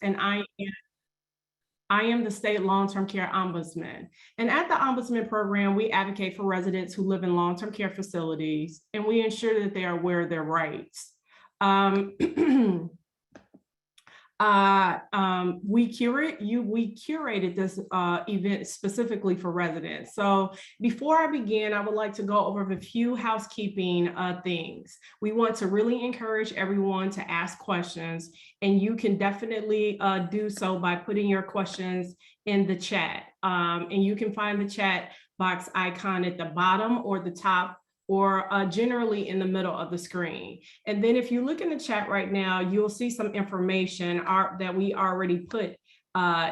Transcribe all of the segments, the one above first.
and I am the state long-term care ombudsman. And at the Ombudsman program, we advocate for residents who live in long-term care facilities, and we ensure that they are aware of their rights. We curated this event specifically for residents. So before I begin, I would like to go over a few housekeeping things. We want to really encourage everyone to ask questions, and you can definitely do so by putting your questions in the chat. And you can find the chat box icon at the bottom or the top, or generally in the middle of the screen. And then if you look in the chat right now, you'll see some information that we already put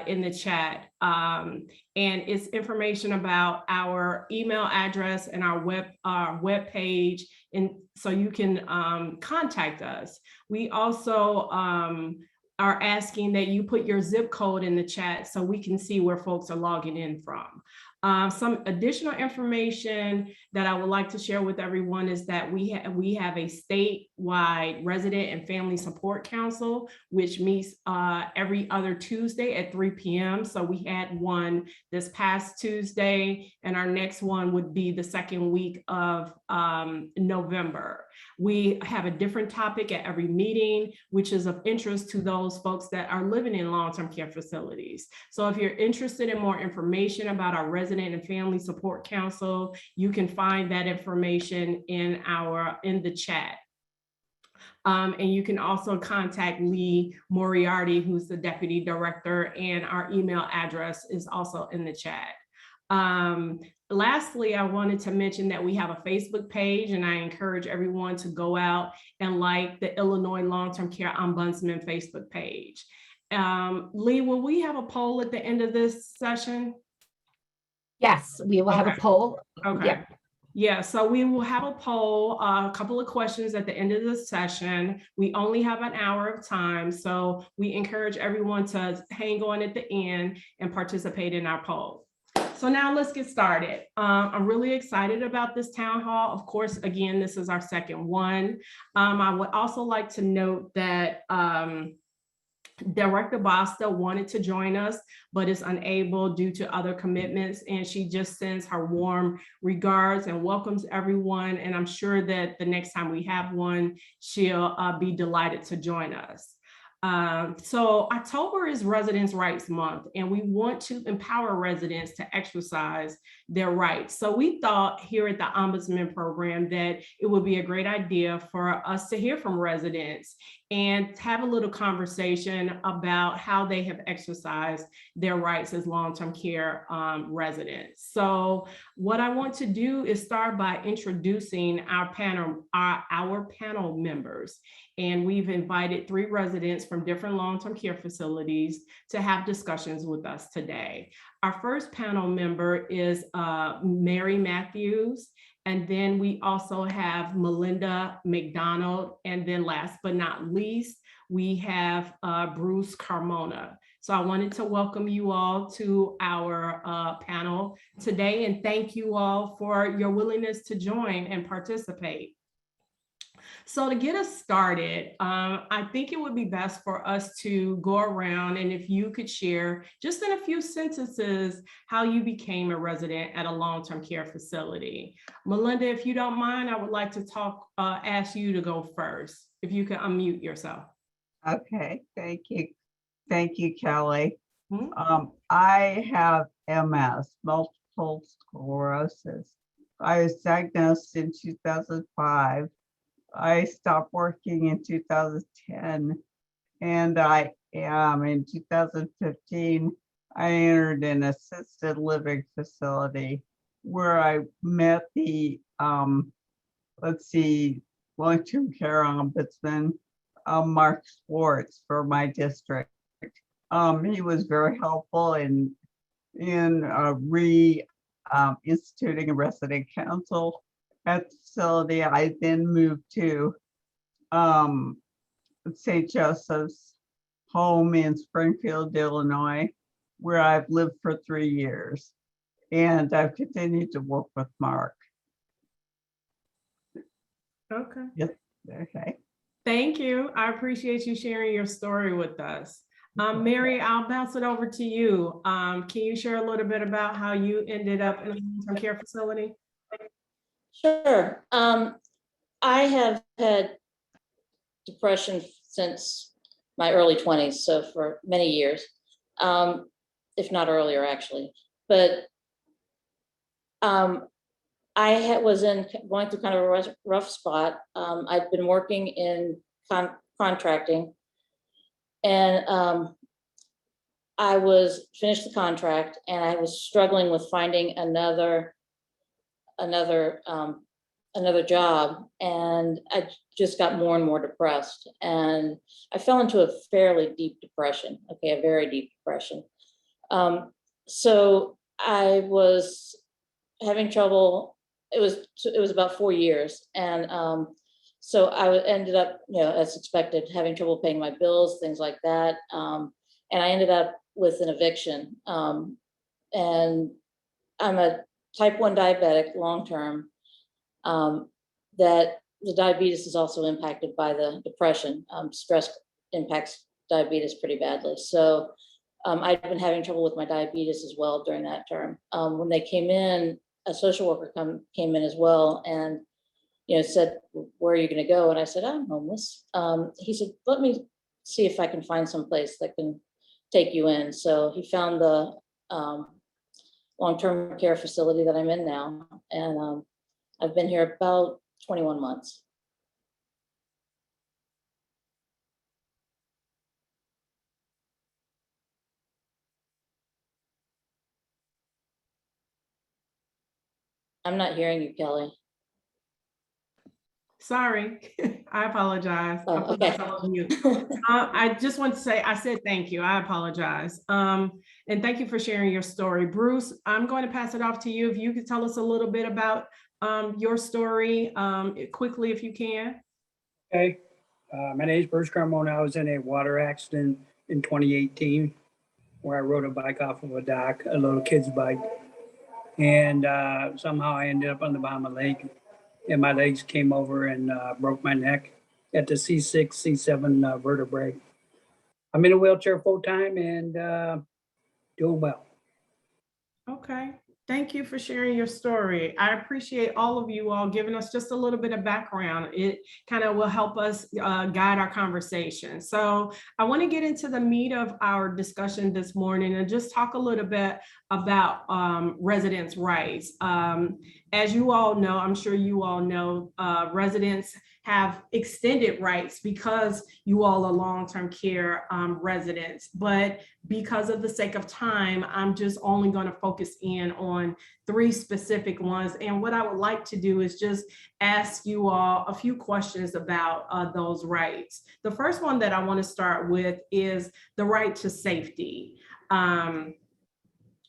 in the chat. And it's information about our email address and our web page. And so you can contact us. We also are asking that you put your zip code in the chat so we can see where folks are logging in from. Some additional information that I would like to share with everyone is that we have a statewide resident and family support council, which meets every other Tuesday at 3 p.m. So we had one this past Tuesday, and our next one would be the second week of November. We have a different topic at every meeting, which is of interest to those folks that are living in long-term care facilities. So if you're interested in more information about our resident and family support council, you can find that information in the chat. And you can also contact Lee Moriarty, who's the deputy director, and our email address is also in the chat. Lastly, I wanted to mention that we have a Facebook page, and I encourage everyone to go out and like the Illinois Long-Term Care Ombudsman Facebook page. Lee, will we have a poll at the end of this session? Yes, we will have a poll. Okay. Yeah, so we will have a poll, a couple of questions at the end of the session. We only have an hour of time, so we encourage everyone to hang on at the end and participate in our poll. So now let's get started. I'm really excited about this town hall. Of course, again, this is our second one. I would also like to note that Director Basta wanted to join us, but is unable due to other commitments. And she just sends her warm regards and welcomes everyone. And I'm sure that the next time we have one, she'll be delighted to join us. So October is Residents' Rights Month, and we want to empower residents to exercise their rights. So we thought here at the Ombudsman program that it would be a great idea for us to hear from residents and have a little conversation about how they have exercised their rights as long-term care residents. So what I want to do is start by introducing our panel members. And we've invited 3 residents from different long-term care facilities to have discussions with us today. Our first panel member is Mary Matthews. And then we also have Melinda McDonald. And then last but not least, we have Bruce Carmona. So I wanted to welcome you all to our panel today, and thank you all for your willingness to join and participate. So to get us started, I think it would be best for us to go around, and if you could share just in a few sentences how you became a resident at a long-term care facility. Melinda, if you don't mind, I would like to ask you to go first, if you can unmute yourself. Okay, thank you. Thank you, Kelly. Mm-hmm. I have MS, multiple sclerosis. I was diagnosed in 2005. I stopped working in 2010, and I am in 2015, I entered an assisted living facility where I met the, long-term care ombudsman, Mark Schwartz, for my district. He was very helpful in instituting a resident council at the facility. I then moved to St. Joseph's home in Springfield, Illinois, where I've lived for 3 years. And I've continued to work with Mark. Okay. Yes. Okay. Thank you. I appreciate you sharing your story with us. Mary, I'll bounce it over to you. Can you share a little bit about how you ended up in a long-term care facility? Sure. I have had depression since my early 20s, so for many years, if not earlier, actually. But I was going through kind of a rough spot. I'd been working in contracting, and I was finished the contract, and I was struggling with finding another job, and I just got more and more depressed, and I fell into a fairly deep depression. Okay, a very deep depression. So I was having trouble. It was about 4 years, and so I ended up, as expected, having trouble paying my bills, things like that, and I ended up with an eviction. And I'm a type 1 diabetic, long term. That the diabetes is also impacted by the depression. Stress impacts diabetes pretty badly. So I've been having trouble with my diabetes as well during that term. When they came in, a social worker came in as well, and said, "Where are you going to go?" And I said, "I'm homeless." He said, "Let me see if I can find some place that can take you in." So he found the long-term care facility that I'm in now, and I've been here about 21 months. I'm not hearing you, Kelly. Sorry, I apologize. Oh, I put okay. myself on mute. I just want to say, I said thank you. I apologize. And thank you for sharing your story. Bruce, I'm going to pass it off to you. If you could tell us a little bit about your story quickly, if you can. Okay, my name is Bruce Carmona. I was in a water accident in 2018 where I rode a bike off of a dock, a little kid's bike. And somehow I ended up on the bottom of the lake, and my legs came over and broke my neck at the C6, C7 vertebrae. I'm in a wheelchair full time and doing well. Okay. Thank you for sharing your story. I appreciate all of you all giving us just a little bit of background. It kind of will help us guide our conversation. So I want to get into the meat of our discussion this morning and just talk a little bit about residents' rights. As you all know, I'm sure you all know, residents have extended rights because you all are long-term care residents. But because of the sake of time, I'm just only going to focus in on 3 specific ones. And what I would like to do is just ask you all a few questions about those rights. The first one that I want to start with is the right to safety.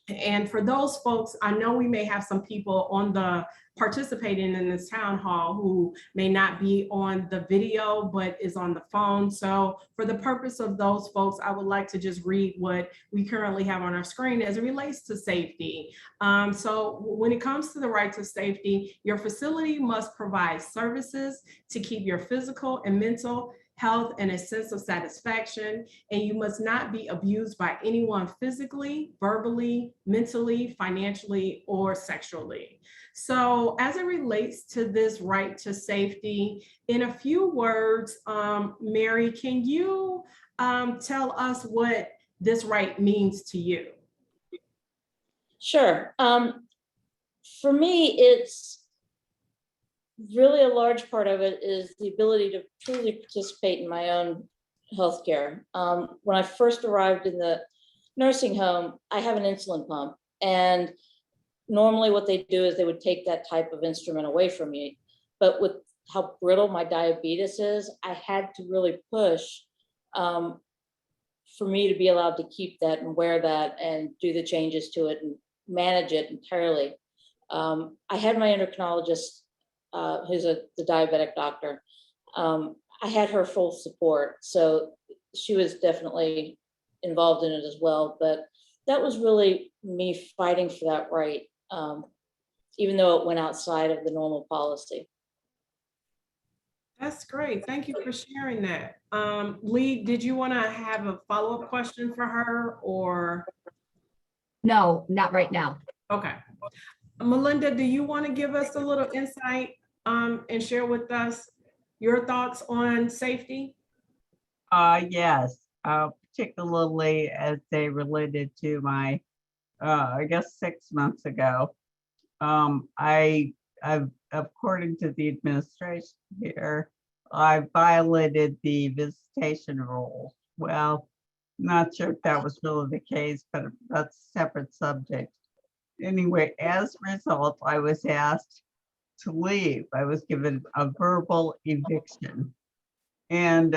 And for those folks, I know we may have some people on the participating in this town hall who may not be on the video, but is on the phone. So for the purpose of those folks, I would like to just read what we currently have on our screen as it relates to safety. So when it comes to the right to safety, your facility must provide services to keep your physical and mental health and a sense of satisfaction, and you must not be abused by anyone physically, verbally, mentally, financially, or sexually. So as it relates to this right to safety, in a few words, Mary, can you tell us what this right means to you? Sure. For me, it's really a large part of it is the ability to truly participate in my own healthcare. When I first arrived in the nursing home, I have an insulin pump, and normally what they do is they would take that type of instrument away from me. But with how brittle my diabetes is, I had to really push for me to be allowed to keep that and wear that and do the changes to it and manage it entirely. I had my endocrinologist, who's the diabetic doctor. I had her full support, so she was definitely involved in it as well. But that was really me fighting for that right, even though it went outside of the normal policy. That's great. Thank you for sharing that. Lee, did you want to have a follow-up question for her or? No, not right now. Okay. Melinda, do you want to give us a little insight and share with us your thoughts on safety? Yes, particularly as they related to my, I guess 6 months ago. I've, according to the administration here, I violated the visitation rules. Well, not sure if that was really the case, but that's a separate subject. Anyway, as a result, I was asked to leave. I was given a verbal eviction. And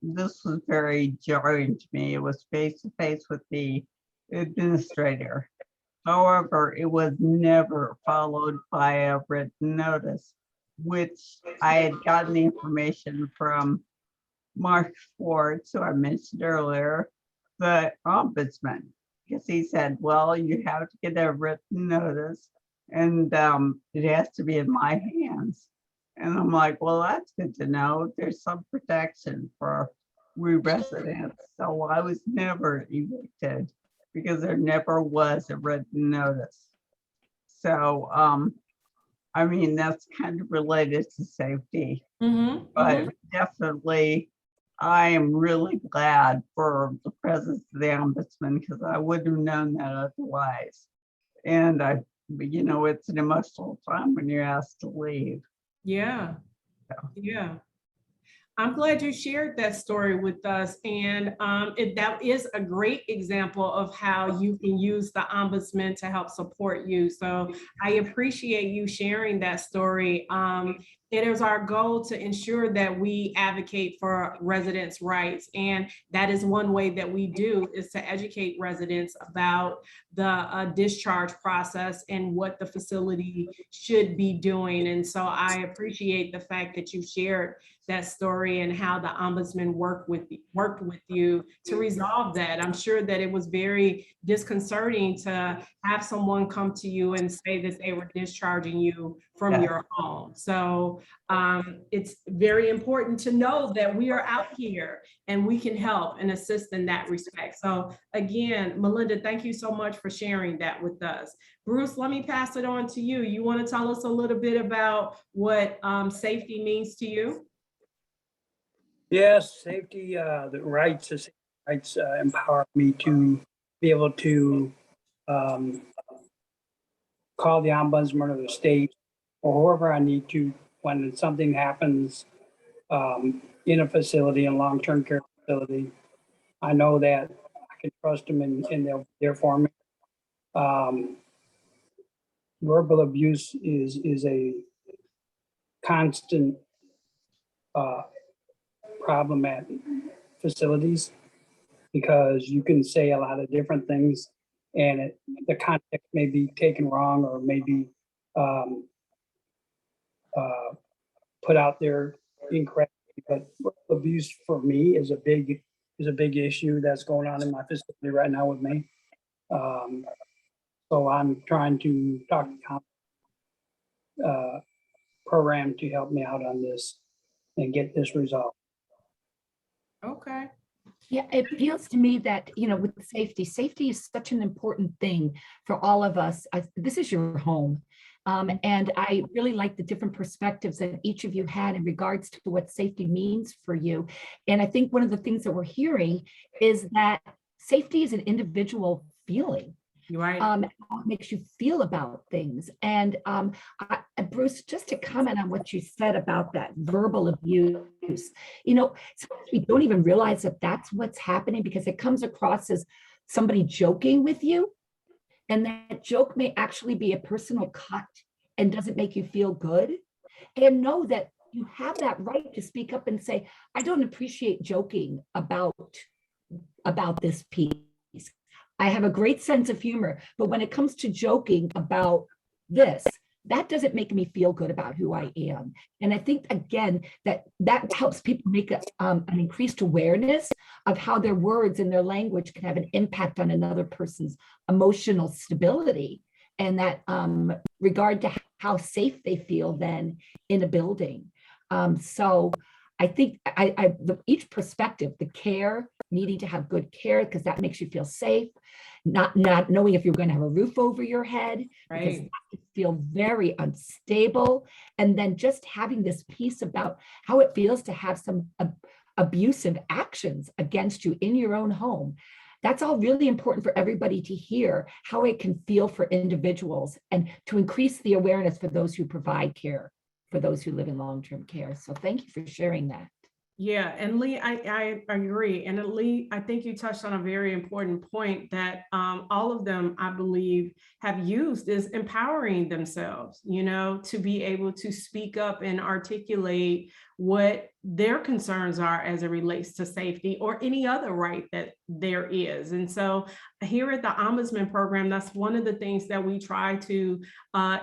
this was very jarring to me. It was face to face with the administrator. However, it was never followed by a written notice, which I had gotten the information from Mark Ford, who I mentioned earlier, the ombudsman, because he said, well, you have to get a written notice and it has to be in my hands. And I'm like, well, that's good to know. There's some protection for we residents. So I was never evicted because there never was a written notice. So, I mean, that's kind of related to safety, but definitely I am really glad for the presence of the ombudsman because I wouldn't have known that otherwise. And you know, it's an emotional time when you're asked to leave. Yeah, yeah. I'm glad you shared that story with us. And that is a great example of how you can use the ombudsman to help support you. So I appreciate you sharing that story. It is our goal to ensure that we advocate for residents' rights. And that is one way that we do is to educate residents about the discharge process and what the facility should be doing. And so I appreciate the fact that you shared that story and how the ombudsman worked with you to resolve that. I'm sure that it was very disconcerting to have someone come to you and say that they were discharging you from your home. So it's very important to know that we are out here and we can help and assist in that respect. So again, Melinda, thank you so much for sharing that with us. Bruce, let me pass it on to you. You want to tell us a little bit about what safety means to you? Yes, safety, the rights empower me to be able to call the ombudsman of the state or whoever I need to when something happens in a facility, in a long-term care facility. I know that I can trust them and they'll be there for me. Verbal abuse is a constant problem at facilities because you can say a lot of different things and the context may be taken wrong or maybe put out there incorrectly. But abuse for me is a big issue that's going on in my facility right now with me. So I'm trying to talk to the program to help me out on this and get this resolved. Okay. Yeah, it feels to me that, you know, with safety is such an important thing for all of us. This is your home. And I really like the different perspectives that each of you had in regards to what safety means for you. And I think one of the things that we're hearing is that safety is an individual feeling. Right. How it makes you feel about things. And Bruce, just to comment on what you said about that verbal abuse, you know, sometimes we don't even realize that that's what's happening because it comes across as somebody joking with you. And that joke may actually be a personal cut and doesn't make you feel good. And know that you have that right to speak up and say, I don't appreciate joking about this piece. I have a great sense of humor, but when it comes to joking about this, that doesn't make me feel good about who I am. And I think, again, that helps people make an increased awareness of how their words and their language can have an impact on another person's emotional stability and that regard to how safe they feel then in a building. So I think each perspective, the care, needing to have good care because that makes you feel safe, not knowing if you're going to have a roof over your head, because Right. that can feel very unstable. And then just having this piece about how it feels to have some abusive actions against you in your own home. That's all really important for everybody to hear, how it can feel for individuals and to increase the awareness for those who provide care, for those who live in long-term care. So thank you for sharing that. Yeah, and Lee, I agree. And Lee, I think you touched on a very important point that all of them, I believe, have used is empowering themselves, you know, to be able to speak up and articulate what their concerns are as it relates to safety or any other right that there is. And so here at the Ombudsman program, that's one of the things that we try to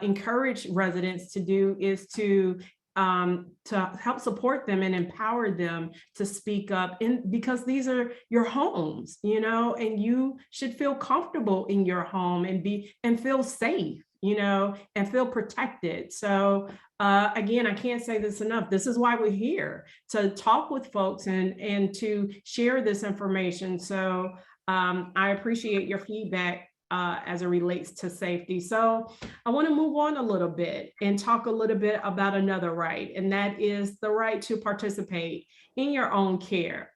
encourage residents to do is to help support them and empower them to speak up because these are your homes, you know, and you should feel comfortable in your home and feel safe, you know, and feel protected. So again, I can't say this enough. This is why we're here, to talk with folks and to share this information. So I appreciate your feedback as it relates to safety. So I want to move on a little bit and talk a little bit about another right, and that is the right to participate in your own care.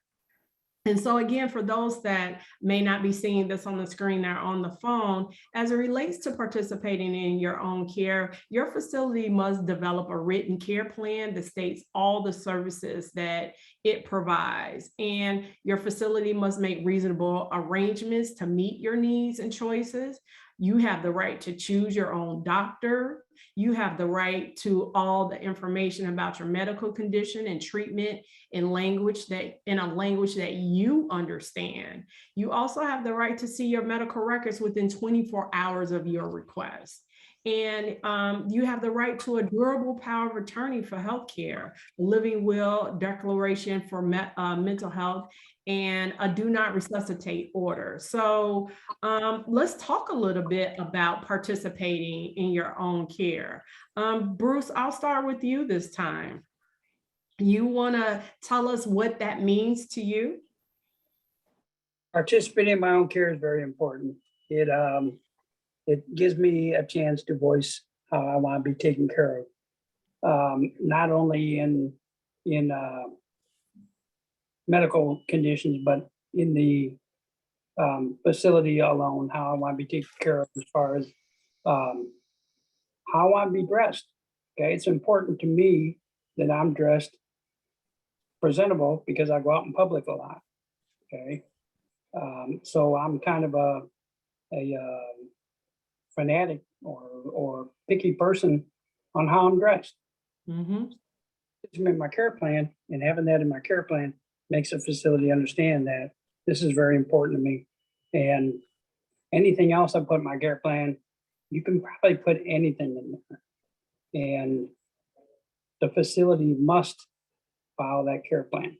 And so again, for those that may not be seeing this on the screen or on the phone, as it relates to participating in your own care, your facility must develop a written care plan that states all the services that it provides. And your facility must make reasonable arrangements to meet your needs and choices. You have the right to choose your own doctor. You have the right to all the information about your medical condition and treatment in a language that you understand. You also have the right to see your medical records within 24 hours of your request. And you have the right to a durable power of attorney for healthcare, living will, declaration for mental health, and a do not resuscitate order. So let's talk a little bit about participating in your own care. Bruce, I'll start with you this time. You want to tell us what that means to you? Participating in my own care is very important. It gives me a chance to voice how I want to be taken care of, not only in medical conditions, but in the facility alone, how I want to be taken care of as far as how I want to be dressed. Okay, it's important to me that I'm dressed presentable because I go out in public a lot. Okay, so I'm kind of a fanatic or picky person on how I'm dressed. Mm-hmm. It's in my care plan, and having that in my care plan makes the facility understand that this is very important to me. And anything else I put in my care plan, you can probably put anything in there. And the facility must follow that care plan.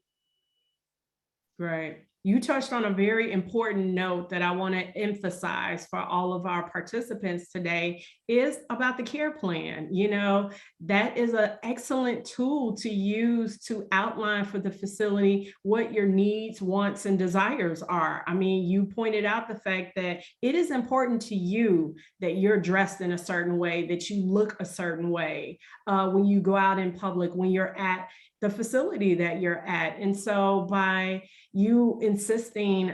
Right. You touched on a very important note that I want to emphasize for all of our participants today is about the care plan. You know, that is an excellent tool to use to outline for the facility what your needs, wants, and desires are. I mean, you pointed out the fact that it is important to you that you're dressed in a certain way, that you look a certain way when you go out in public, when you're at the facility that you're at. And so by you insisting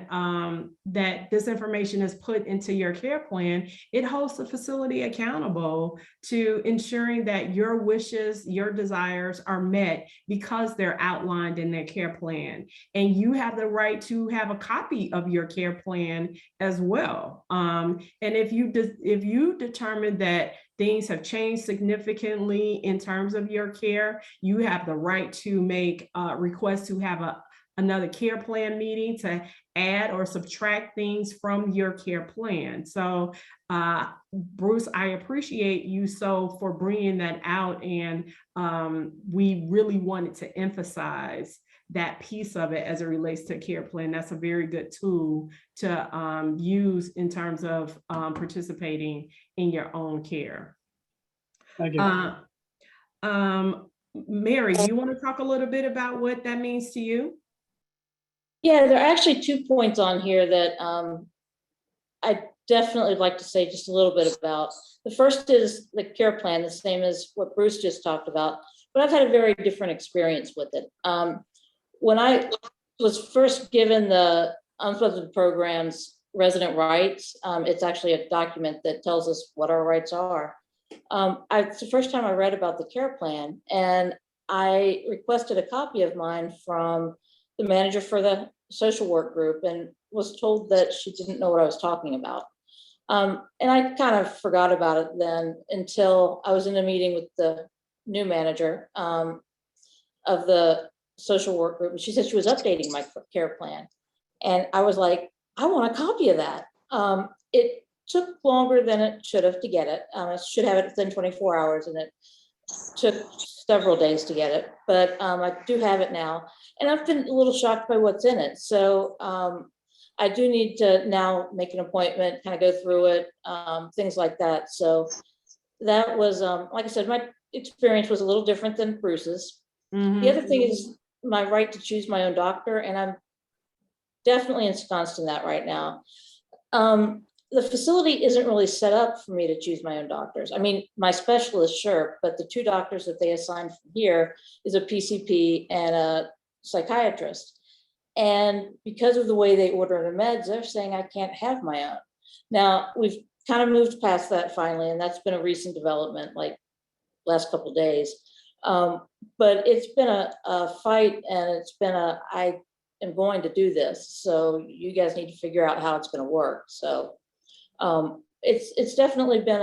that this information is put into your care plan, it holds the facility accountable to ensuring that your wishes, your desires are met because they're outlined in their care plan. And you have the right to have a copy of your care plan as well. And if you determine that things have changed significantly in terms of your care, you have the right to make requests to have another care plan meeting to add or subtract things from your care plan. So Bruce, I appreciate you so for bringing that out. And we really wanted to emphasize that piece of it as it relates to care plan. That's a very good tool to use in terms of participating in your own care. Thank you. Mary, do you want to talk a little bit about what that means to you? Yeah, there are actually 2 points on here that I definitely like to say just a little bit about. The first is the care plan, the same as what Bruce just talked about, but I've had a very different experience with it. When I was first given the Ombudsman program's resident rights, it's actually a document that tells us what our rights are. It's the first time I read about the care plan, and I requested a copy of mine from the manager for the social work group and was told that she didn't know what I was talking about. And I kind of forgot about it then until I was in a meeting with the new manager of the social work group. And she said she was updating my care plan. And I was like, I want a copy of that. It took longer than it should have to get it. I should have it within 24 hours and it took several days to get it, but I do have it now. And I've been a little shocked by what's in it. So I do need to now make an appointment, kind of go through it, things like that. So that was, like I said, my experience was a little different than Bruce's. The other thing is my right to choose my own doctor, and I'm definitely ensconced in that right now. The facility isn't really set up for me to choose my own doctors. I mean, my specialist, sure, but the 2 doctors that they assigned from here is a PCP and a psychiatrist. And because of the way they order the meds, they're saying I can't have my own. Now, we've kind of moved past that finally, and that's been a recent development, like last couple of days. But it's been a fight, and it's been I am going to do this. So you guys need to figure out how it's going to work. So it's definitely been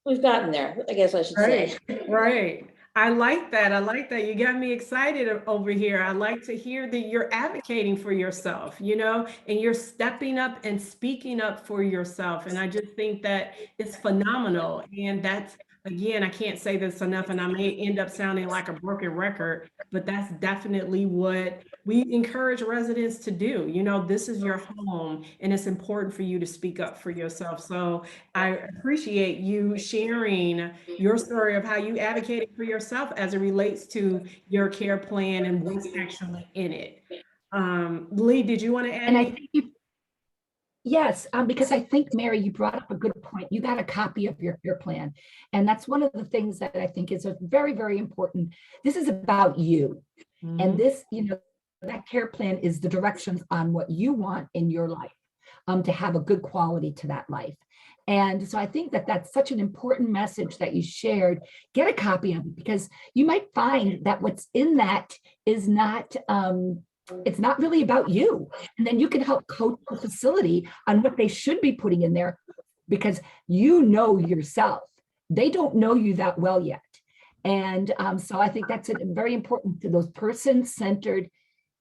we've gotten there, I guess I should say. Right. I like that. I like that. You got me excited over here. I like to hear that you're advocating for yourself, and you're stepping up and speaking up for yourself. And I just think that it's phenomenal. And that's, again, I can't say this enough, and I may end up sounding like a broken record, but that's definitely what we encourage residents to do. This is your home, and it's important for you to speak up for yourself. So I appreciate you sharing your story of how you advocated for yourself as it relates to your care plan and what's actually in it. Lee, did you want to add And I anything? think yes, because I think, Mary, you brought up a good point. You got a copy of your care plan. And that's one of the things that I think is a very, very important. This is about you. And this, that care plan is the directions on what you want in your life, to have a good quality to that life. And so I think that that's such an important message that you shared. Get a copy of it, because you might find that what's in that is not, it's not really about you. And then you can help coach the facility on what they should be putting in there, because you know yourself. They don't know you that well yet. And so I think that's very important to those person-centered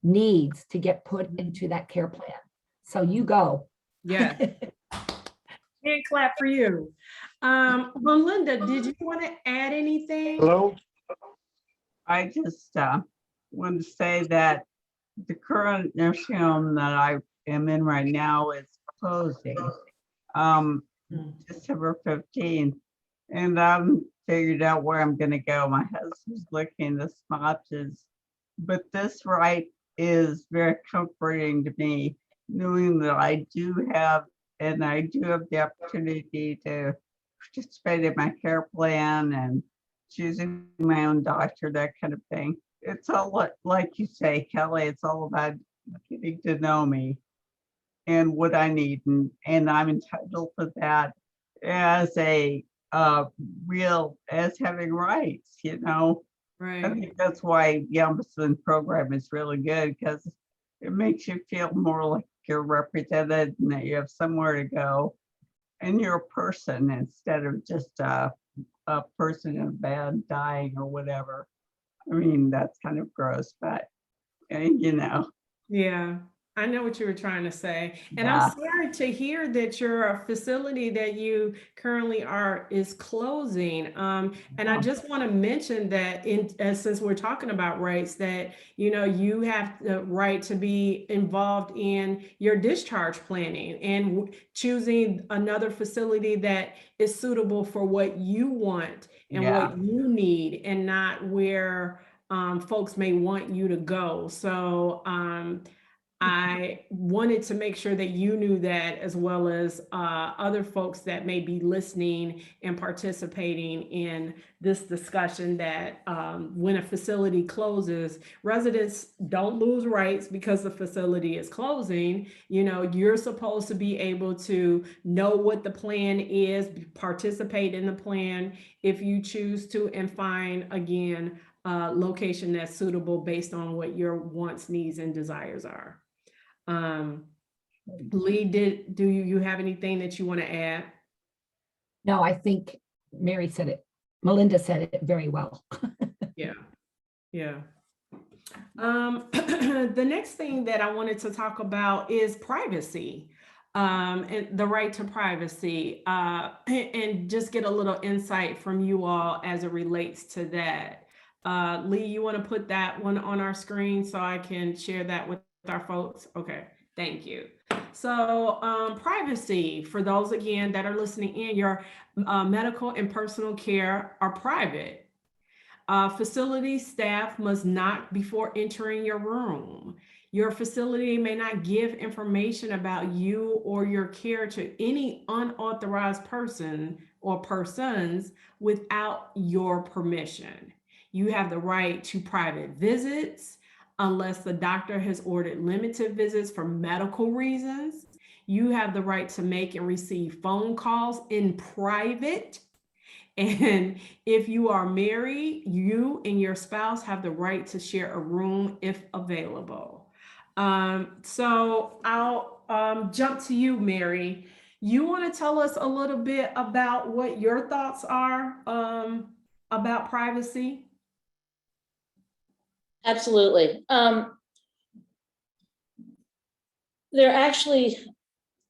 needs to get put into that care plan. So you go. Yeah. Hand clap for you. Melinda, did you want to add anything? Hello? I just want to say that the current nursing home that I am in right now is closing December 15th. And I'm figured out where I'm going to go. My husband's looking the smudges, but this right is very comforting to me, knowing that I do have the opportunity to participate in my care plan and choosing my own doctor, that kind of thing. It's all like you say, Kelly, it's all about getting to know me and what I need. And I'm entitled to that as as having rights, I Right. think that's why the Ombudsman program is really good, because it makes you feel more like you're represented and that you have somewhere to go and you're a person instead of just a person in a bed dying or whatever. I mean, that's kind of gross, but Yeah. I know what you were trying to say. And Yeah. I'm sorry to hear that your facility that you currently are is closing. And I just want to mention that since we're talking about rights, that, you know, you have the right to be involved in your discharge planning and choosing another facility that is suitable for what you want and Yeah. what you need, and not where folks may want you to go. So I wanted to make sure that you knew that, as well as other folks that may be listening and participating in this discussion, that when a facility closes, residents don't lose rights because the facility is closing. You know, you're supposed to be able to know what the plan is, participate in the plan if you choose to, and find, again, a location that's suitable based on what your wants, needs, and desires are. Lee, do you have anything that you want to add? No, I think Mary said it. Melinda said it very well. Yeah. The next thing that I wanted to talk about is privacy, and the right to privacy, and just get a little insight from you all as it relates to that. Lee, you want to put that one on our screen so I can share that with our folks? Okay, thank you. So privacy, for those again that are listening in, your medical and personal care are private. Facility staff must knock before entering your room. Your facility may not give information about you or your care to any unauthorized person or persons without your permission. You have the right to private visits unless the doctor has ordered limited visits for medical reasons. You have the right to make and receive phone calls in private. And if you are married, you and your spouse have the right to share a room if available. So I'll jump to you, Mary. You want to tell us a little bit about what your thoughts are about privacy? Absolutely.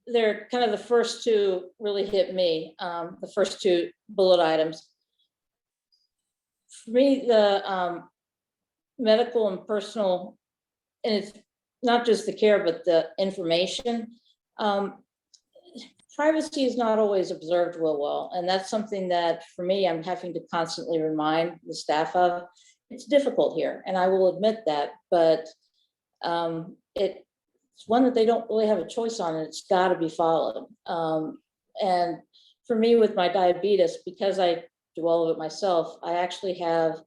They're kind of the first two really hit me, the first two bullet items. For me, the medical and personal, and it's not just the care, but the information. Privacy is not always observed real well. And that's something that, for me, I'm having to constantly remind the staff of. It's difficult here, and I will admit that, but it's one that they don't really have a choice on, and it's got to be followed. And for me, with my diabetes, because I do all of it myself, I actually have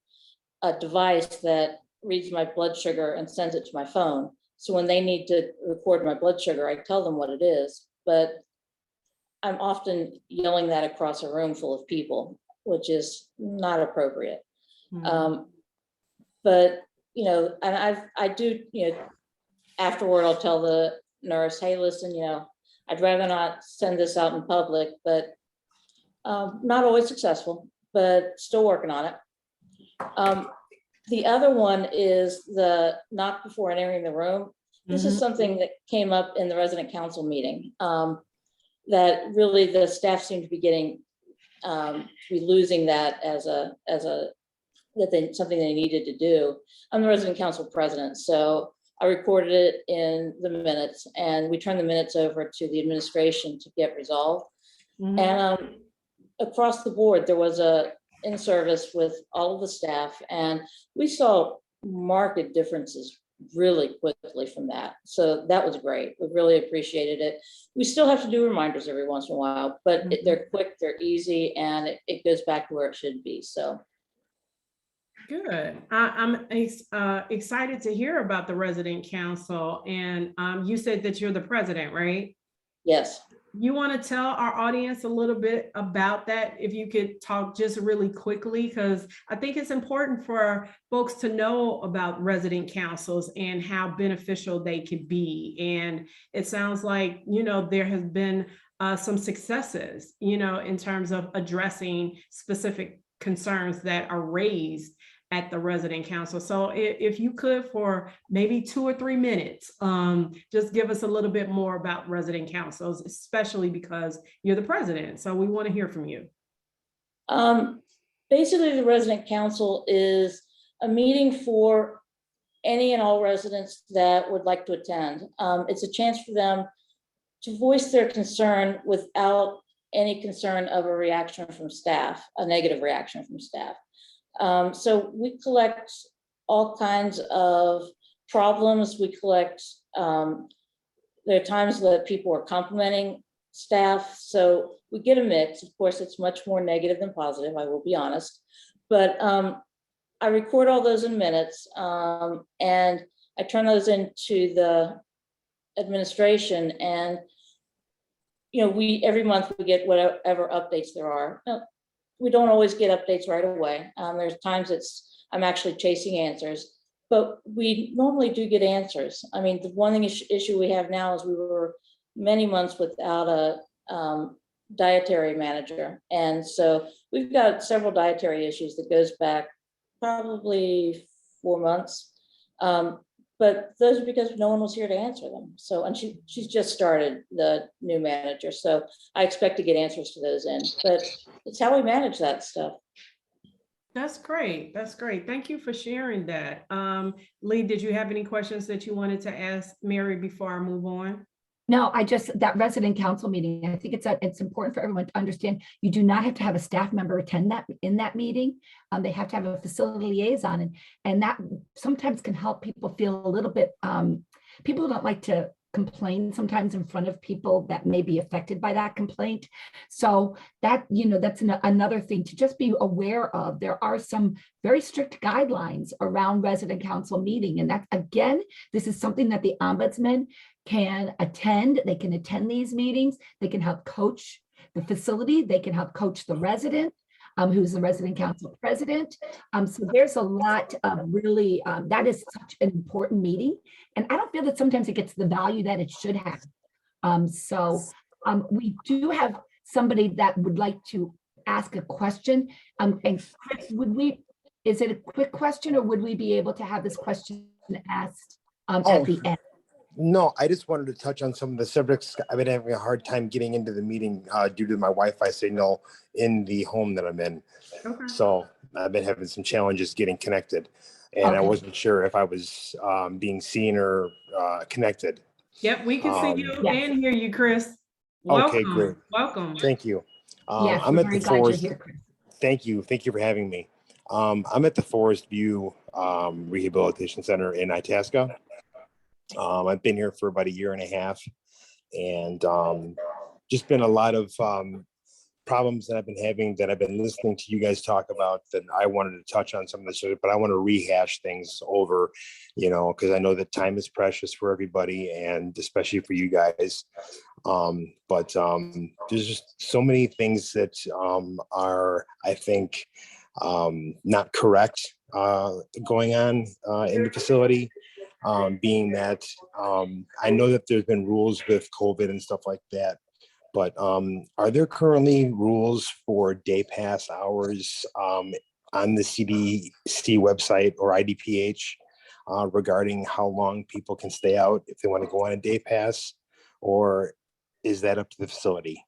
a device that reads my blood sugar and sends it to my phone. So when they need to record my blood sugar, I tell them what it is, but I'm often yelling that across a room full of people, which is not appropriate. Mm-hmm. But, you know, and I do, you know, afterward, I'll tell the nurse, hey, listen, you know, I'd rather not send this out in public, but not always successful, but still working on it. The other one is the knock before entering the room. This is something that came up in the resident council meeting, that really the staff seem to be getting, to be losing that as something they needed to do. I'm the resident council president, so I recorded it in the minutes, and we turned the minutes over to the administration to get resolved. And across the board, there was a in-service with all of the staff, and we saw marked differences really quickly from that. So that was great. We really appreciated it. We still have to do reminders every once in a while, but they're quick, they're easy, and it goes back to where it should be. So. Good. I'm excited to hear about the resident council. And you said that you're the president, right? Yes. You want to tell our audience a little bit about that, if you could talk just really quickly, because I think it's important for folks to know about resident councils and how beneficial they could be. And it sounds like, you know, there has been some successes, you know, in terms of addressing specific concerns that are raised at the resident council. So if you could, for maybe 2 or 3 minutes, just give us a little bit more about resident councils, especially because you're the president. So we want to hear from you. Basically, the resident council is a meeting for any and all residents that would like to attend. It's a chance for them to voice their concern without any concern of a reaction from staff, a negative reaction from staff. So we collect all kinds of problems. We collect, there are times that people are complimenting staff. So we get a mix. Of course, it's much more negative than positive, I will be honest. But I record all those in minutes, and I turn those into the administration. And every month we get whatever updates there are. Now, we don't always get updates right away. There's times I'm actually chasing answers, but we normally do get answers. I mean, the one issue we have now is we were many months without a dietary manager. And so we've got several dietary issues that goes back probably 4 months. But those are because no one was here to answer them. So, and she's just started, the new manager. So I expect to get answers to those in, but it's how we manage that stuff. That's great. That's great. Thank you for sharing that. Lee, did you have any questions that you wanted to ask Mary before I move on? No, that resident council meeting, I think it's important for everyone to understand, you do not have to have a staff member attend in that meeting. They have to have a facility liaison, and that sometimes can help people feel a little bit, people don't like to complain sometimes in front of people that may be affected by that complaint. So that's another thing to just be aware of. There are some very strict guidelines around resident council meeting. And that, again, this is something that the ombudsman can attend. They can attend these meetings. They can help coach the facility. They can help coach the resident, who's the resident council president. So there's a lot of really, that is such an important meeting. And I don't feel that sometimes it gets the value that it should have. We do have somebody that would like to ask a question. And Chris, is it a quick question, or would we be able to have this question asked at the end? No, I just wanted to touch on some of the subjects. I've been having a hard time getting into the meeting due to my Wi-Fi signal in the home that I'm in. Okay. So I've been having some challenges getting connected, and I wasn't sure if I was being seen or connected. Yep, we can see you Yes. and hear you, Chris. Welcome. Okay, great. Welcome. Thank you. Yes, I'm we're at very the glad you're Forest. here, Chris. Thank you for having me. I'm at the Forest View Rehabilitation Center in Itasca. I've been here for about 1.5 years, and just been a lot of problems that I've been having that I've been listening to you guys talk about, that I wanted to touch on some of this, but I want to rehash things over, because I know that time is precious for everybody, and especially for you guys. But there's just so many things that are, I think, not correct going on in the facility. Being that I know that there's been rules with COVID and stuff like that, but are there currently rules for day pass hours on the CDC website or IDPH regarding how long people can stay out if they want to go on a day pass, or is that up to the facility?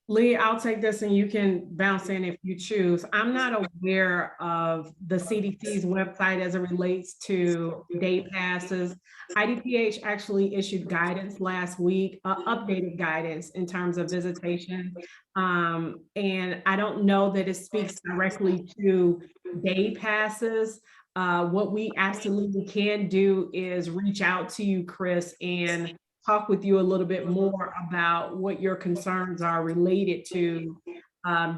Lee, I'll take this and you can bounce in if you choose. I'm not aware of the CDC's website as it relates to day passes. IDPH actually issued guidance last week, updated guidance in terms of visitation. And I don't know that it speaks directly to day passes. What we absolutely can do is reach out to you, Chris, and talk with you a little bit more about what your concerns are related to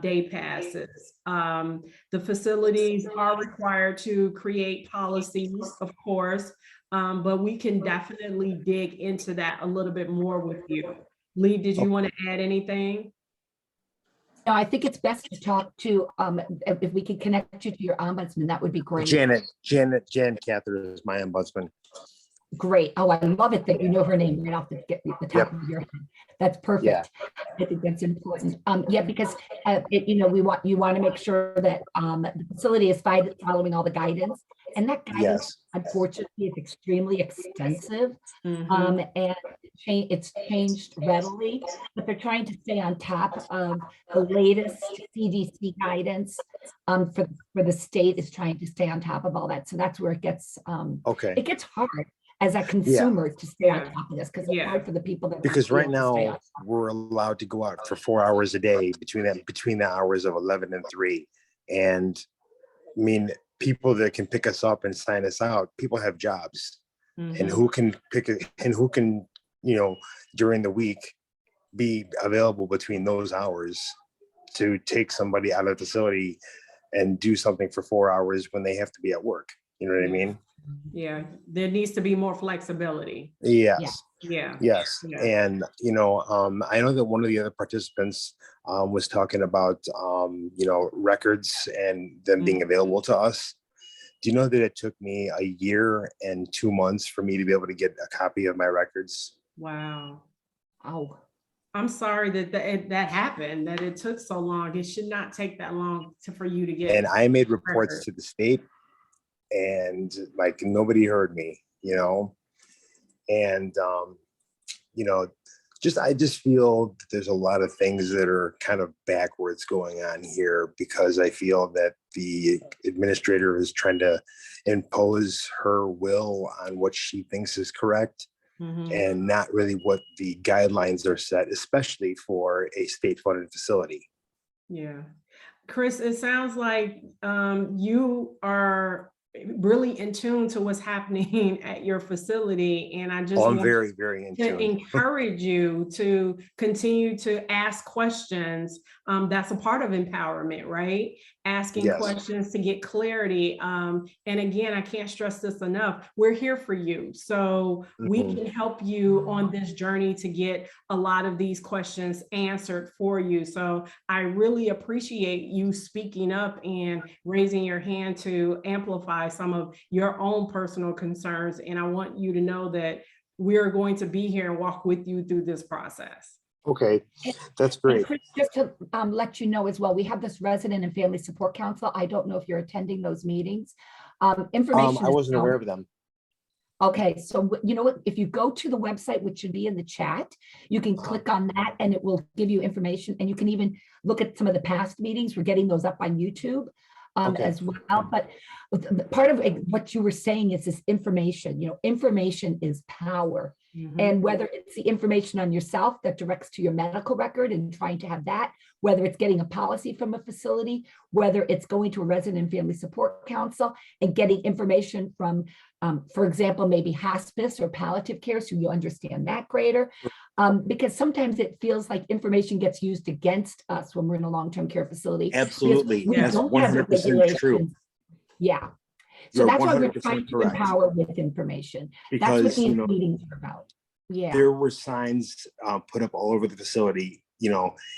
day passes. The facilities are required to create policies, of course, but we can definitely dig into that a little bit more with you. Lee, did you want to add anything? No, I think it's best to talk to, if we could connect you to your ombudsman, that would be great. Janet Cather is my ombudsman. Great. Oh, I love it that you know her name right off the top of your head. That's perfect. I think that's important. Yeah, because you want to make sure that the facility is following all the guidance, and that guidance, Yes. unfortunately, is extremely extensive. Mhm. And it's changed readily, but they're trying to stay on top of the latest CDC guidance. For the state is trying to stay on top of all that. So that's where it gets Okay. hard as a consumer to stay on Yeah. top of this, because it's Yeah. hard for the people that. Because aren't right able to stay now on. we're allowed to go out for 4 hours a day between the hours of 11 and 3. And I mean, people that can pick us up and sign us out, people have jobs. And Mhm. who can pick it and who can, during the week be available between those hours to take somebody out of the facility and do something for 4 hours when they have to be at work. You know what I mean? Yeah, there needs to be more flexibility. Yes. Yeah. Yes. Yeah. And, I know that one of the other participants was talking about, records and them being available to us. Do you know that it took me a year and 2 months for me to be able to get a copy of my records? Wow. Oh, I'm sorry that happened, that it took so long. It should not take that long for you to get. And I made reports record. to the state, and like nobody heard me, and I just feel that there's a lot of things that are kind of backwards going on here, because I feel that the administrator is trying to impose her will on what she thinks is correct, Mhm. and not really what the guidelines are set, especially for a state-funded facility. Yeah. Chris, it sounds like you are really in tune to what's happening at your facility. And I just I'm want very, very in to tune. encourage you to continue to ask questions. That's a part of empowerment, right? Asking Yes. questions to get clarity. And again, I can't stress this enough. We're here for you. So we Mhm. can help you on this journey to get a lot of these questions answered for you. So I really appreciate you speaking up and raising your hand to amplify some of your own personal concerns. And I want you to know that we're going to be here and walk with you through this process. Okay, that's And great. Chris, just to let you know as well, we have this Resident and Family Support Council. I don't know if you're attending those meetings. Information. I wasn't aware of them. Okay, so you know what, if you go to the website, which should be in the chat, you can click on that and it will give you information, and you can even look at some of the past meetings. We're getting those up on YouTube Okay. as well. But part of what you were saying is this information, information is power. Mhm. And whether it's the information on yourself that directs to your medical record and trying to have that, whether it's getting a policy from a facility, whether it's going to a resident and family support council and getting information from, for example, maybe hospice or palliative care, so you understand that greater. Because sometimes it feels like information gets used against us when we're in a long-term care facility. because Absolutely. we That's don't have the 100% true. regulations. Yeah. So You're that's why we're 100% trying to correct. empower with information. That's what Because, these meetings are about. Yeah. there were signs put up all over the facility.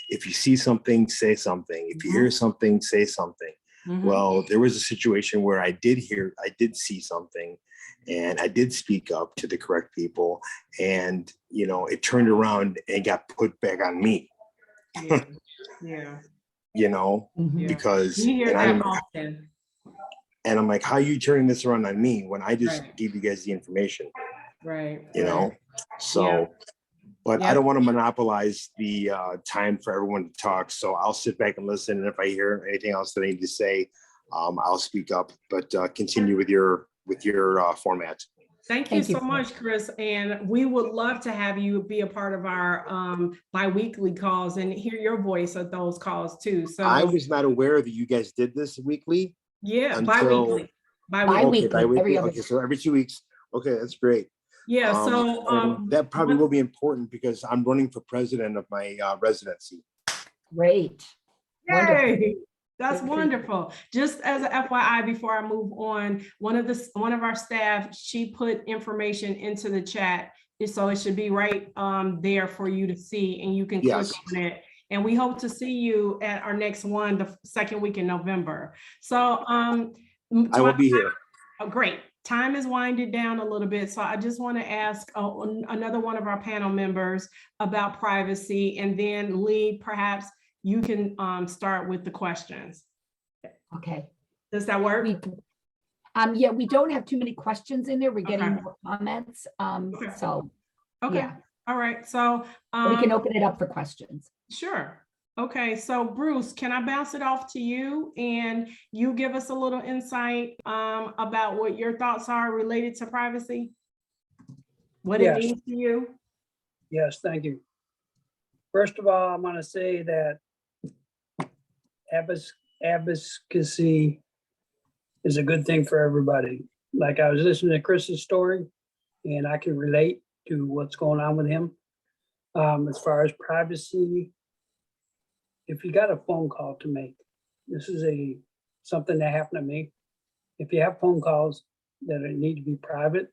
If you see something, say something. If you hear something, say something. Mhm. Well, there was a situation where I did see something, and I did speak up to the correct people, and it turned around and got put back on me. Yeah. Yeah. Mhm. Because We hear and that often. I'm like, how are you turning this around on me when I just Right. gave you guys the information? Right. So, Yeah. but I Yeah. don't want to monopolize the time for everyone to talk. So I'll sit back and listen. And if I hear anything else that I need to say, I'll speak up, but continue with your format. Thank you Thank you, so much, Chris. And we would love to have you be a part of our bi-weekly calls and hear your voice at those calls too. So I was not aware that you guys did this weekly. yeah, until- bi-weekly. Bi-weekly. Okay, bi-weekly. Every other Okay, so every 2 weeks. Okay, that's great. Yeah, so and that probably will be important because I'm running for president of my residency. Great. Wonderful. yay, that's Good for you. wonderful. Just as an FYI, before I move on, one of our staff, she put information into the chat. So it should be right there for you to see, and you can click Yes. on it. And we hope to see you at our next one, the second week in November. So I will be here. Oh, great. time is winding down a little bit, so I just want to ask another one of our panel members about privacy, and then Lee, perhaps you can start with the questions. Okay. Does that work? Yeah, we don't have too many questions in there. We're getting Okay. more comments. Okay. So Okay. yeah. All right. So we can open it up for questions. sure. Okay. So Bruce, can I bounce it off to you and you give us a little insight about what your thoughts are related to privacy? What Yes. it means to you? Yes, thank you. First of all, I'm gonna say that advocacy is a good thing for everybody. Like, I was listening to Chris's story and I can relate to what's going on with him. As far as privacy, if you got a phone call to make, this is something that happened to me. If you have phone calls that need to be private,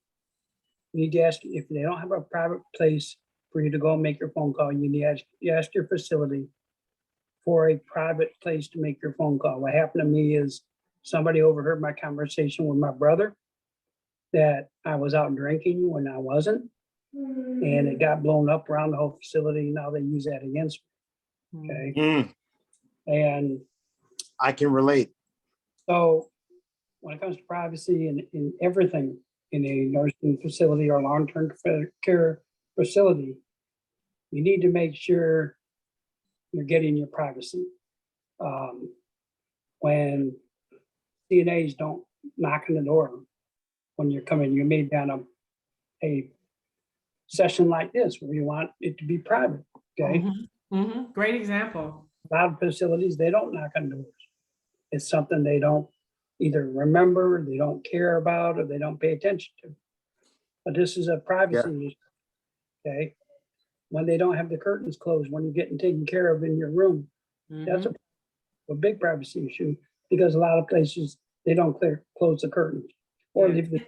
you need to ask, if they don't have a private place for you to go and make your phone call, you need to ask your facility for a private place to make your phone call. What happened to me is somebody overheard my conversation with my brother that I was out drinking when I wasn't. And it got blown up around the whole facility. Now they use that against me. Okay. And I can relate. so when it comes to privacy and in everything in a nursing facility or long-term care facility, you need to make sure you're getting your privacy. When CNAs don't knock on the door when you're coming, you made down a session like this where you want it to be private, okay? Great example. A lot of facilities, they don't knock on doors. It's something they don't either remember, they don't care about, or they don't pay attention to. But this is a privacy issue, okay? When they don't have the curtains closed, when you're getting taken care of in your room, that's a big privacy issue, because a lot of places, they don't close the curtains or leave the.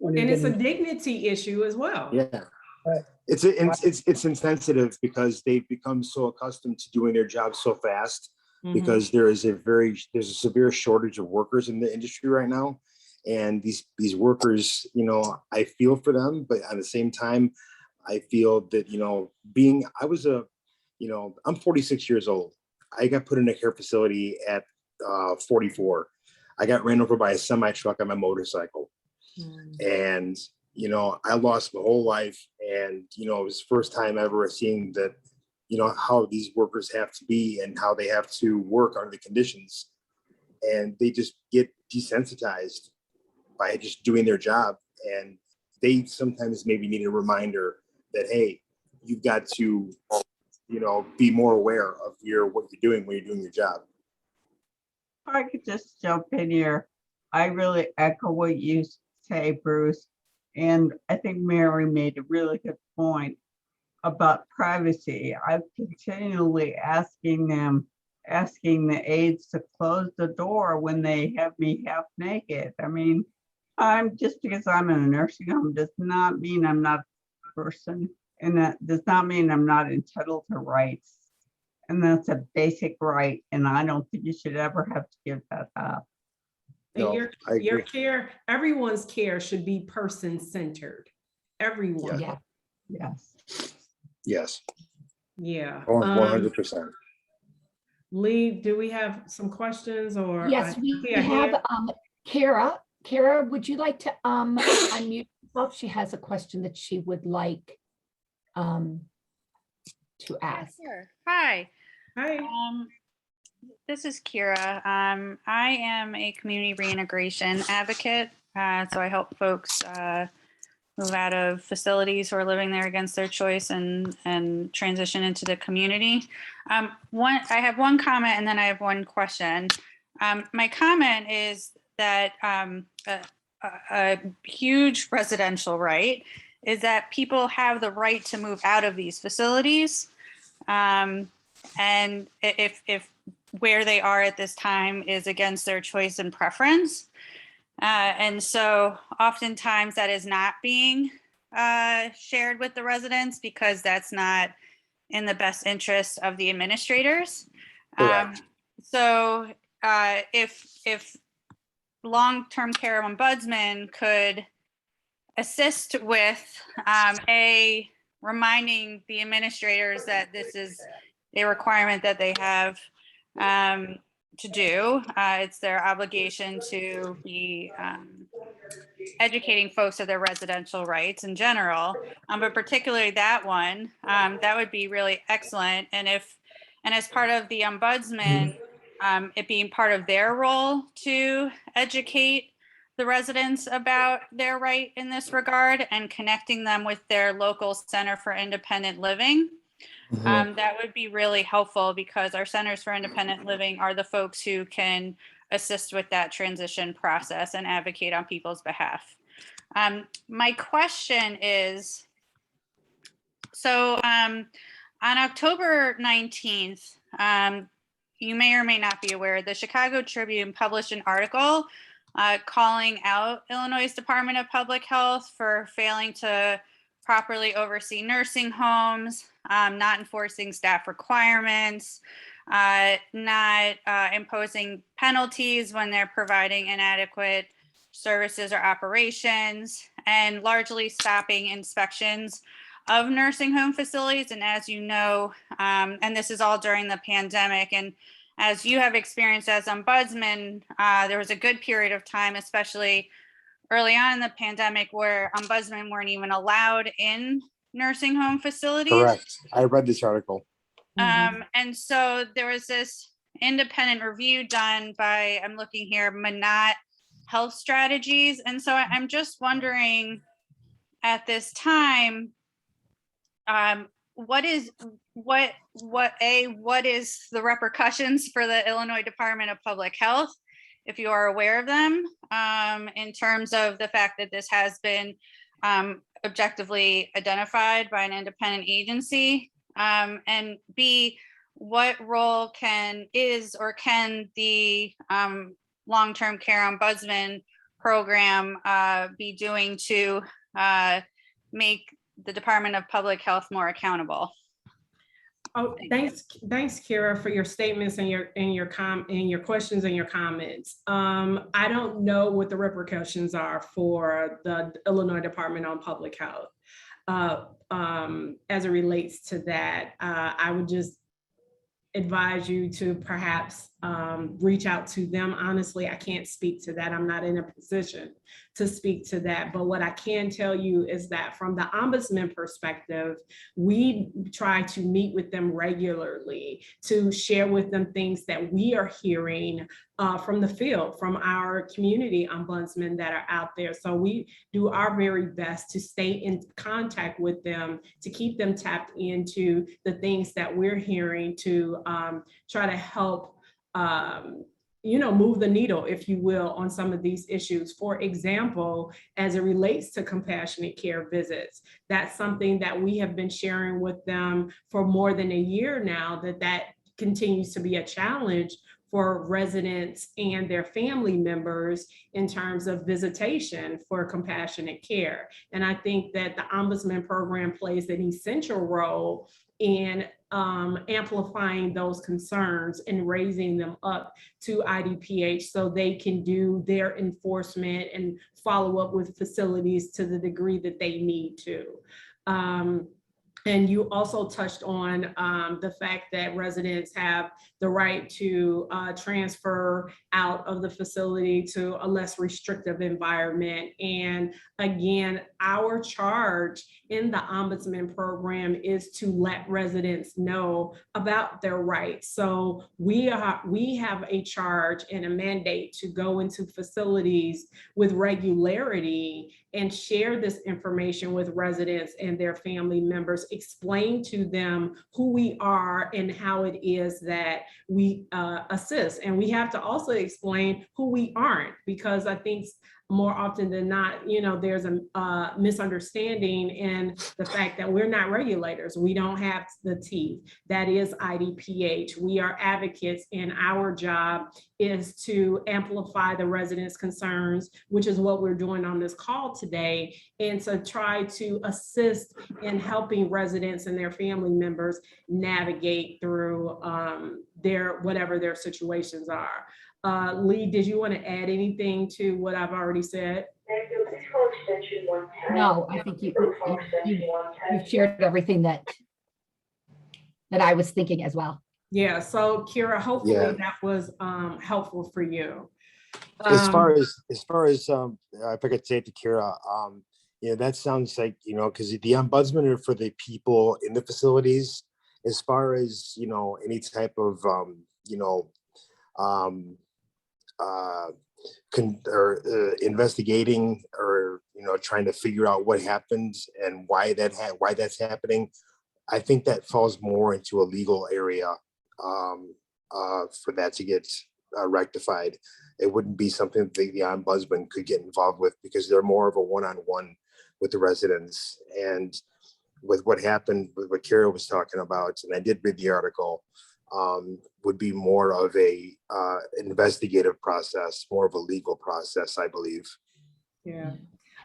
And it's a dignity issue as well. Yeah. Right. It's insensitive because they've become so accustomed to doing their job so fast, because there's a severe shortage of workers in the industry right now. And these workers, you know, I feel for them, but at the same time, I feel that, you know, I'm 46 years old. I got put in a care facility at 44. I got ran over by a semi truck on my motorcycle. And, you know, I lost my whole life. And, you know, it was the first time ever seeing that, you know, how these workers have to be and how they have to work under the conditions. And they just get desensitized by just doing their job. And they sometimes maybe need a reminder that, hey, you've got to, you know, be more aware of what you're doing when you're doing your job. If I could just jump in here, I really echo what you say, Bruce. And I think Mary made a really good point about privacy. I'm continually asking the aides to close the door when they have me half naked. I mean, just because I'm in a nursing home does not mean I'm not a person. And that does not mean I'm not entitled to rights. And that's a basic right. And I don't think you should ever have to give that up. And No, your care, everyone's care should be person-centered. Everyone. Yeah. Yes. Yes. Yeah. 100%. Lee, do we have some questions or? Yes, we have Kara. Kara, would you like to unmute yourself? She has a question that she would like to ask. Sure. Hi. Hi. This is Kira. I am a community reintegration advocate. So I help folks move out of facilities who are living there against their choice and transition into the community. I have one comment and then I have one question. My comment is that a huge residential right is that people have the right to move out of these facilities. And if where they are at this time is against their choice and preference. And so oftentimes that is not being shared with the residents because that's not in the best interest of the administrators. So if long-term care ombudsman could assist with reminding the administrators that this is a requirement that they have to do. It's their obligation to be educating folks of their residential rights in general, but particularly that one, that would be really excellent. And as part of the ombudsman, it being part of their role to educate the residents about their right in this regard and connecting them with their local Center for Independent Living. That would be really helpful because our Centers for Independent Living are the folks who can assist with that transition process and advocate on people's behalf. My question is, so on October 19th, you may or may not be aware, the Chicago Tribune published an article calling out Illinois' Department of Public Health for failing to properly oversee nursing homes, not enforcing staff requirements, not imposing penalties when they're providing inadequate services or operations, and largely stopping inspections of nursing home facilities. And as you know, and this is all during the pandemic, and as you have experienced as ombudsman, there was a good period of time, especially early on in the pandemic, where ombudsmen weren't even allowed in nursing home facilities. Correct. I read this article. And so there was this independent review done by, I'm looking here, Manat Health Strategies. And so I'm just wondering at this time, what is the repercussions for the Illinois Department of Public Health, if you are aware of them, in terms of the fact that this has been objectively identified by an independent agency, and B, what role can the long-term care ombudsman program be doing to make the Department of Public Health more accountable? Oh, thanks, Kira, for your statements and your questions and your comments. I don't know what the repercussions are for the Illinois Department on Public Health. As it relates to that, I would just advise you to perhaps reach out to them. Honestly, I can't speak to that. I'm not in a position to speak to that. But what I can tell you is that from the ombudsman perspective, we try to meet with them regularly to share with them things that we are hearing from the field, from our community ombudsmen that are out there. So we do our very best to stay in contact with them, to keep them tapped into the things that we're hearing, to try to help move the needle, if you will, on some of these issues. For example, as it relates to compassionate care visits, that's something that we have been sharing with them for more than a year now, that continues to be a challenge for residents and their family members in terms of visitation for compassionate care. And I think that the Ombudsman program plays an essential role in amplifying those concerns and raising them up to IDPH so they can do their enforcement and follow up with facilities to the degree that they need to. And you also touched on the fact that residents have the right to transfer out of the facility to a less restrictive environment. And again, our charge in the Ombudsman program is to let residents know about their rights. So we have a charge and a mandate to go into facilities with regularity and share this information with residents and their family members, explain to them who we are and how it is that we assist. And we have to also explain who we aren't, because I think more often than not, there's a misunderstanding in the fact that we're not regulators. We don't have the teeth. That is IDPH. We are advocates, and our job is to amplify the residents' concerns, which is what we're doing on this call today, and to try to assist in helping residents and their family members navigate through whatever their situations are. Lee, did you want to add anything to what I've already said? No, I think you shared everything that I was thinking as well. Yeah, so Kira, hopefully Yeah. that was helpful for you. As far as if I could say to Kira, yeah, that sounds like, because the ombudsman are for the people in the facilities. As far as, any type of, investigating or, trying to figure out what happens and why that's happening. I think that falls more into a legal area for that to get rectified. It wouldn't be something that the ombudsman could get involved with because they're more of a one-on-one with the residents. And with what happened, with what Kara was talking about, and I did read the article, would be more of a investigative process, more of a legal process, I believe. Yeah.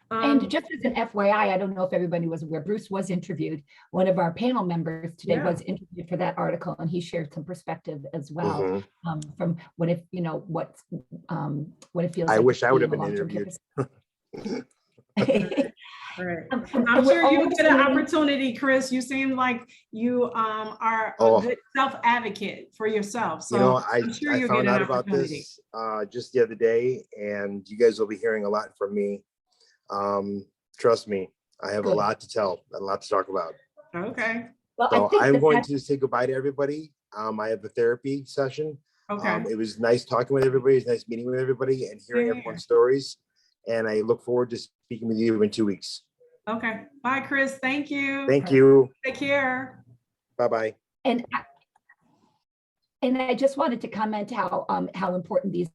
And just as an FYI, I don't know if everybody was aware, Bruce was interviewed. One of our panel members today was interviewed for that article, and he shared some perspective as well from what if what it feels. I like wish I would have been long-term interviewed. Right. And I'm sure you also get an learning- opportunity, Chris. You seem like you are a good self-advocate for yourself. So I'm sure I you'll found get an out about opportunity. this just the other day, and you guys will be hearing a lot from me. Trust me, I have a lot to tell, a lot to talk about. Okay. Well, So I think I'm going to say goodbye to everybody. I have a therapy session. Okay. It was nice talking with everybody. It was nice meeting with everybody and hearing everyone's stories. And I look forward to speaking with you in 2 weeks. Okay. Bye, Chris. Thank you. Thank you. Take care. Bye-bye. And I just wanted to comment how important these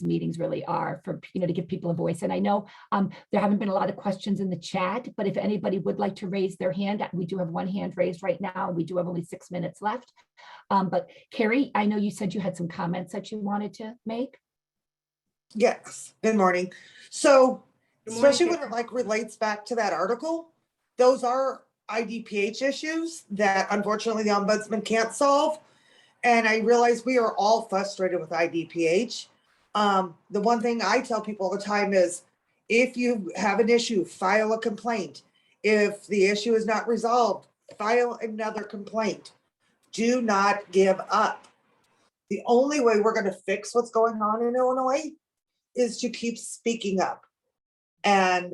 meetings really are for to give people a voice. And I know there haven't been a lot of questions in the chat, but if anybody would like to raise their hand, we do have one hand raised right now. We do have only 6 minutes left. But Carrie, I know you said you had some comments that you wanted to make. Yes. Good morning. So, Good morning, especially when it relates back to that article, those are IDPH issues that unfortunately the ombudsman can't solve. And I realize we are all frustrated with IDPH. The one thing I tell people all the time is if you have an issue, file a complaint. If the issue is not resolved, file another complaint. Do not give up. The only way we're going to fix what's going on in Illinois is to keep speaking up. And,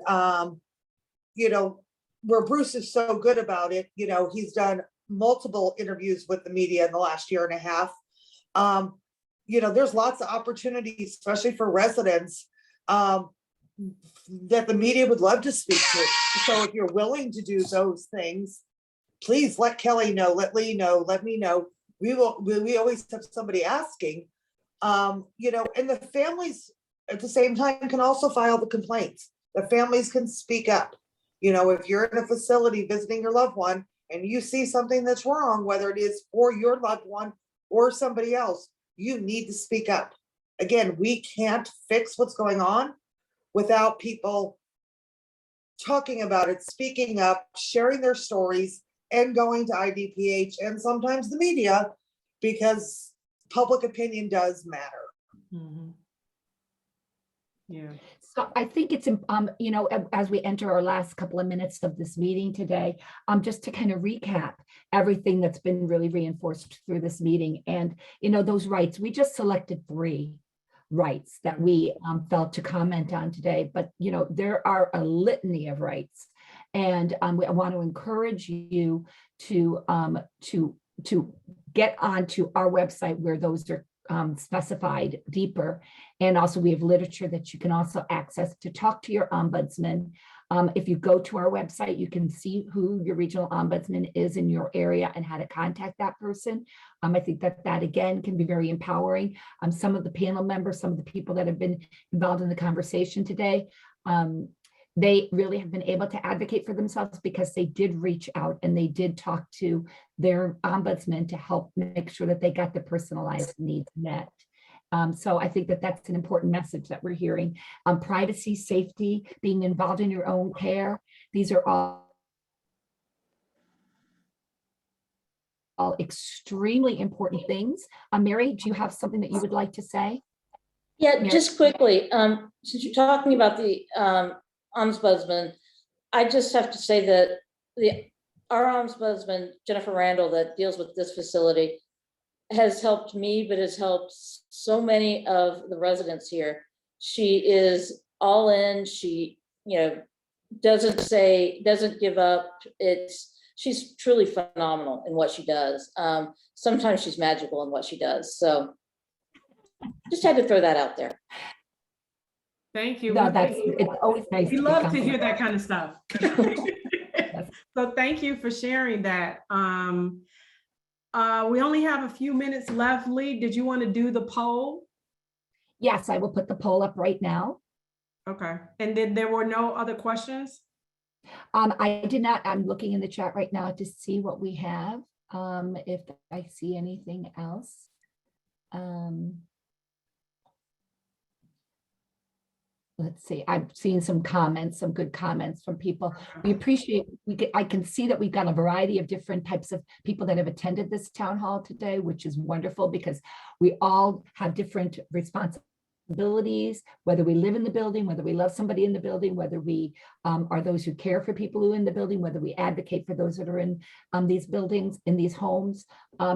where Bruce is so good about it, he's done multiple interviews with the media in the last year and a half. There's lots of opportunities, especially for residents, that the media would love to speak to. So if you're willing to do those things, please let Kelly know, let Lee know, let me know. We always have somebody asking, and the families at the same time can also file the complaints. The families can speak up. If you're in a facility visiting your loved one and you see something that's wrong, whether it is for your loved one or somebody else, you need to speak up. Again, we can't fix what's going on without people talking about it, speaking up, sharing their stories, and going to IDPH and sometimes the media, because public opinion does matter. Mhm. Yeah. So I think it's, as we enter our last couple of minutes of this meeting today, just to kind of recap everything that's been really reinforced through this meeting. And, those rights, we just selected 3 rights that we felt to comment on today, but, there are a litany of rights. And I want to encourage you to get onto our website where those are specified deeper. And also we have literature that you can also access to talk to your ombudsman. If you go to our website, you can see who your regional ombudsman is in your area and how to contact that person. I think that again can be very empowering. Some of the panel members, some of the people that have been involved in the conversation today, they really have been able to advocate for themselves because they did reach out and they did talk to their ombudsman to help make sure that they got the personalized needs met. So I think that that's an important message that we're hearing. Privacy, safety, being involved in your own care. These are all extremely important things. Mary, do you have something that you would like to say? Yeah, Yeah. just quickly, since you're talking about the ombudsman, I just have to say that our ombudsman, Jennifer Randall, that deals with this facility, has helped me, but has helped so many of the residents here. She is all in. She, doesn't give up. She's truly phenomenal in what she does. Sometimes she's magical in what she does. So just had to throw that out there. Thank you. No, it's always nice. We to love get to hear compliments. that kind of stuff. So thank you for sharing that. We only have a few minutes left. Lee, did you want to do the poll? Yes, I will put the poll up right now. Okay. And then there were no other questions? I did not, I'm looking in the chat right now to see what we have, if I see anything else. Let's see, I've seen some comments, some good comments from people. We appreciate, I can see that we've got a variety of different types of people that have attended this town hall today, which is wonderful because we all have different responsibilities, whether we live in the building, whether we love somebody in the building, whether we are those who care for people who are in the building, whether we advocate for those that are in these buildings, in these homes.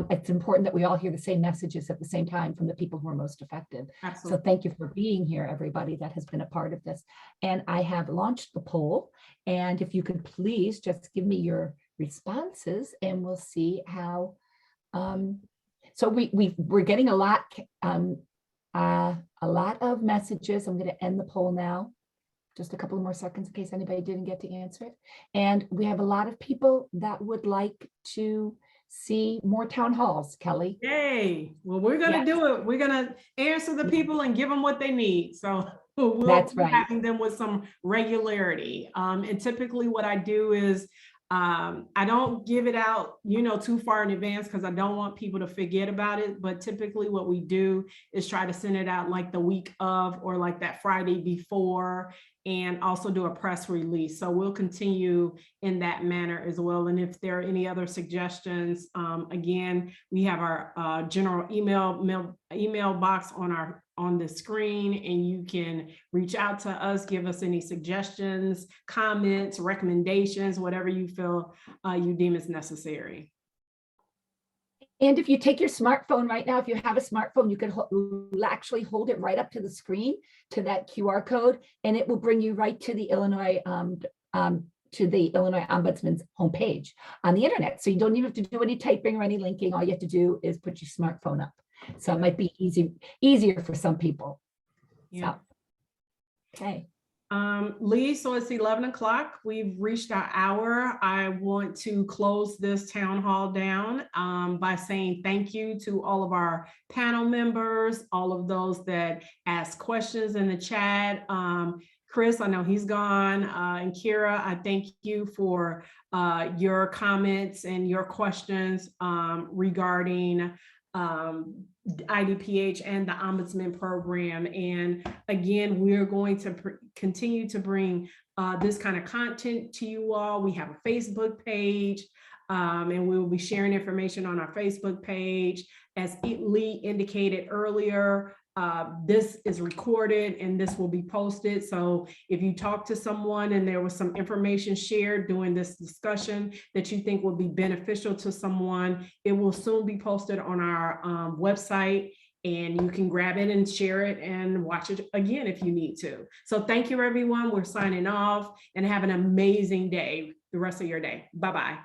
It's important that we all hear the same messages at the same time from the people who are most affected. Absolutely. So thank you for being here, everybody that has been a part of this. And I have launched the poll. And if you could please just give me your responses and we'll see how. So we're getting a lot of messages. I'm going to end the poll now. Just a couple more seconds in case anybody didn't get to answer it. And we have a lot of people that would like to see more town halls, Kelly. Yay. Well, we're going to do it. We're going to answer the people and give them what they need. So we'll That's be right. having them with some regularity. And typically what I do is I don't give it out, too far in advance because I don't want people to forget about it. But typically what we do is try to send it out like the week of or like that Friday before, and also do a press release. So we'll continue in that manner as well. And if there are any other suggestions, again, we have our general email box on the screen, and you can reach out to us, give us any suggestions, comments, recommendations, whatever you feel you deem is necessary. And if you take your smartphone right now, if you have a smartphone, you can actually hold it right up to the screen to that QR code, and it will bring you right to the Illinois Ombudsman's homepage on the internet. So you don't even have to do any typing or any linking. All you have to do is put your smartphone up. So it might be easier for some people. Yeah. So, okay. Lee, so it's 11 o'clock. We've reached our hour. I want to close this town hall down by saying thank you to all of our panel members, all of those that asked questions in the chat. Chris, I know he's gone, and Kira, I thank you for your comments and your questions regarding IDPH and the Ombudsman program. And again, we're going to continue to bring this kind of content to you all. We have a Facebook page, and we will be sharing information on our Facebook page. As Lee indicated earlier, this is recorded and this will be posted. So if you talk to someone and there was some information shared during this discussion that you think will be beneficial to someone, it will soon be posted on our website, and you can grab it and share it and watch it again if you need to. So thank you, everyone. We're signing off, and have an amazing day, the rest of your day. Bye-bye.